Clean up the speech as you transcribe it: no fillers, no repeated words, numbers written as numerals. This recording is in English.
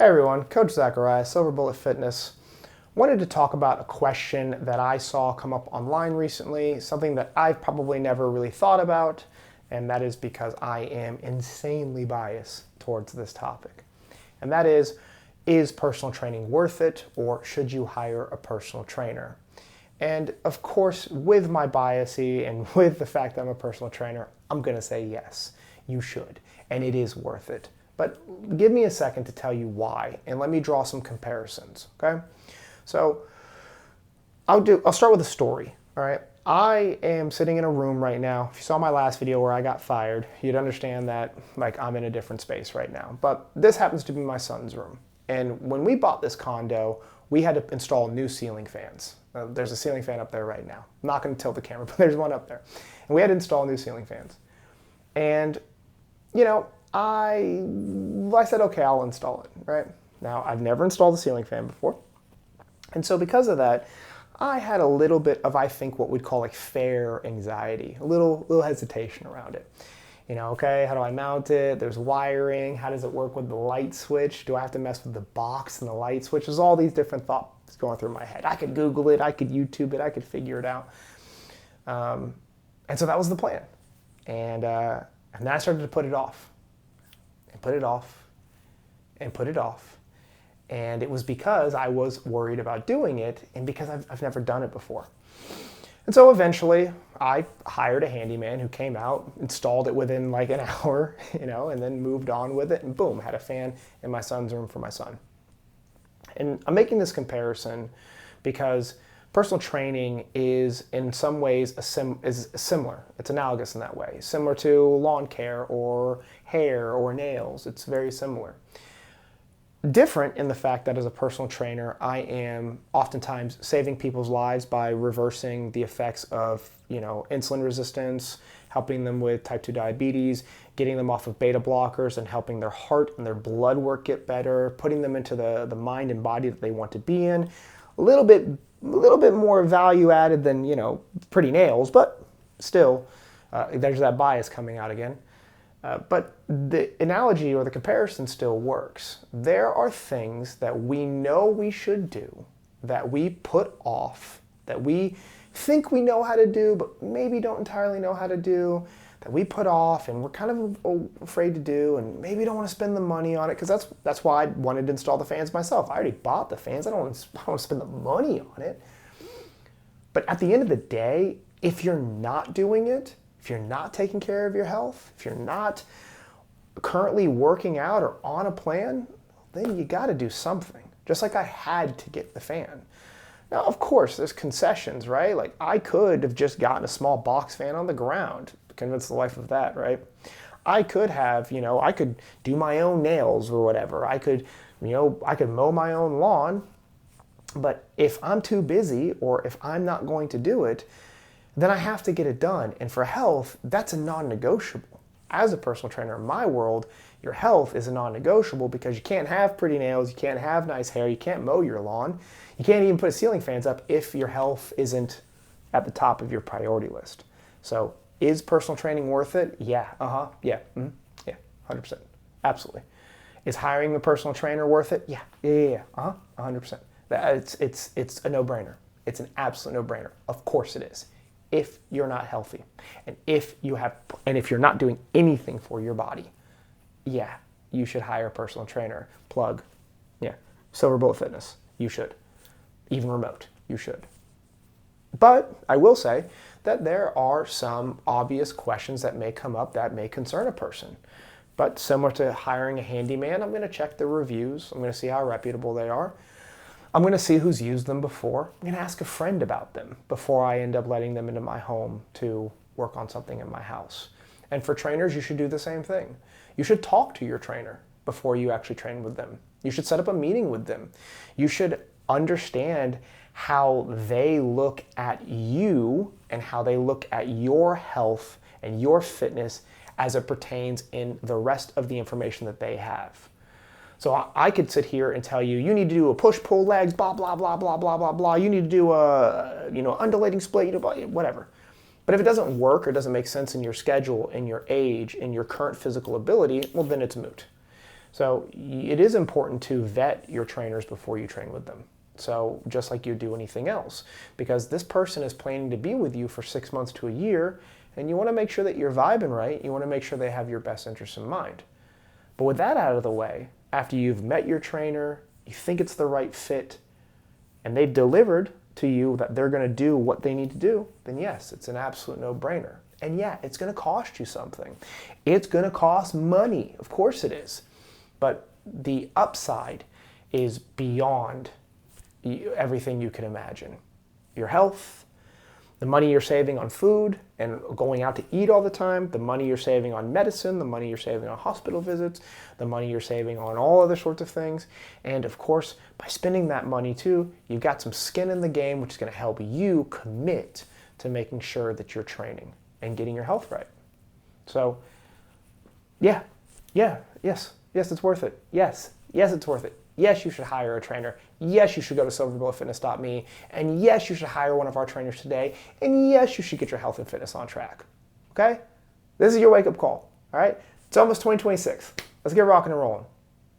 Hey everyone, Coach Zachariah, Silver Bullet Fitness. Wanted to talk about a question that I saw come up online recently, something that I've probably never really thought about, and that is because I am insanely biased towards this topic. And that is personal training worth it, or should you hire a personal trainer? And of course, with my biasy and with the fact that I'm a personal trainer, I'm going to say yes, you should, and it is worth it. But give me a second to tell you why, and let me draw some comparisons, okay? So I'll start with a story, all right? I am sitting in a room right now. If you saw my last video where I got fired, you'd understand that I'm in a different space right now. But this happens to be my son's room. And when we bought this condo, we had to install new ceiling fans. There's a ceiling fan up there right now. I'm not going to tilt the camera, but there's one up there. And we had to install new ceiling fans. And, I said, okay, I'll install it, right? Now, I've never installed a ceiling fan before. And so because of that, I had a little bit of, I think, what we'd call fair anxiety, a little hesitation around it. Okay, how do I mount it? There's wiring. How does it work with the light switch? Do I have to mess with the box and the light switch? There's all these different thoughts going through my head. I could Google it. I could YouTube it. I could figure it out. And so that was the plan. And then I started to put it off. And put it off. And put it off. And it was because I was worried about doing it and because I've never done it before. And so eventually I hired a handyman who came out, installed it within an hour, and then moved on with it, and boom, had a fan in my son's room for my son. And I'm making this comparison because personal training is in some ways is similar. It's analogous in that way, similar to lawn care or hair or nails. It's very similar. Different in the fact that as a personal trainer, I am oftentimes saving people's lives by reversing the effects of, insulin resistance, helping them with type 2 diabetes, getting them off of beta blockers and helping their heart and their blood work get better, putting them into the mind and body that they want to be in. A little bit more value added than, pretty nails, but still, there's that bias coming out again. But the analogy or the comparison still works. There are things that we know we should do, that we put off, that we think we know how to do, but maybe don't entirely know how to do, that we put off and we're kind of afraid to do and maybe don't want to spend the money on it, because that's why I wanted to install the fans myself. I already bought the fans. I don't want to spend the money on it. But at the end of the day, if you're not doing it, if you're not taking care of your health, if you're not currently working out or on a plan, then you got to do something. Just like I had to get the fan. Now, of course, there's concessions, right? I could have just gotten a small box fan on the ground, convince the wife of that, right? I could have, I could do my own nails or whatever. I could mow my own lawn. But if I'm too busy or if I'm not going to do it, then I have to get it done. And for health, that's a non-negotiable. As a personal trainer in my world, your health is a non-negotiable because you can't have pretty nails, you can't have nice hair, you can't mow your lawn, you can't even put ceiling fans up if your health isn't at the top of your priority list. So is personal training worth it? Yeah, yeah, 100%, absolutely. Is hiring a personal trainer worth it? Yeah, 100%. It's a no-brainer. It's an absolute no-brainer. Of course it is. If you're not healthy and if you're not doing anything for your body, yeah, you should hire a personal trainer. Plug. Yeah. Silver Bullet Fitness. You should. Even remote. You should. But I will say that there are some obvious questions that may come up that may concern a person. But similar to hiring a handyman, I'm going to check the reviews. I'm going to see how reputable they are. I'm going to see who's used them before. I'm going to ask a friend about them before I end up letting them into my home to work on something in my house. And for trainers, you should do the same thing. You should talk to your trainer before you actually train with them. You should set up a meeting with them. You should understand how they look at you and how they look at your health and your fitness as it pertains in the rest of the information that they have. So I could sit here and tell you, you need to do a push-pull legs, blah, blah, blah, blah, blah, blah, blah. You need to do a, undulating split, whatever. But if it doesn't work or doesn't make sense in your schedule, in your age, in your current physical ability, well, then it's moot. So it is important to vet your trainers before you train with them. So just like you do anything else, because this person is planning to be with you for 6 months to a year, and you want to make sure that you're vibing right. You want to make sure they have your best interests in mind. But with that out of the way, after you've met your trainer, you think it's the right fit, and they've delivered to you that they're going to do what they need to do, then yes, it's an absolute no-brainer. And yeah, it's going to cost you something. It's going to cost money. Of course it is. But the upside is beyond everything you can imagine. Your health, the money you're saving on food and going out to eat all the time, the money you're saving on medicine, the money you're saving on hospital visits, the money you're saving on all other sorts of things. And of course, by spending that money too, you've got some skin in the game, which is going to help you commit to making sure that you're training and getting your health right. So yes, it's worth it. Yes, it's worth it. Yes, you should hire a trainer. Yes, you should go to silverbulletfitness.me. And yes, you should hire one of our trainers today. And yes, you should get your health and fitness on track. Okay? This is your wake-up call. All right? It's almost 2026. Let's get rocking and rolling.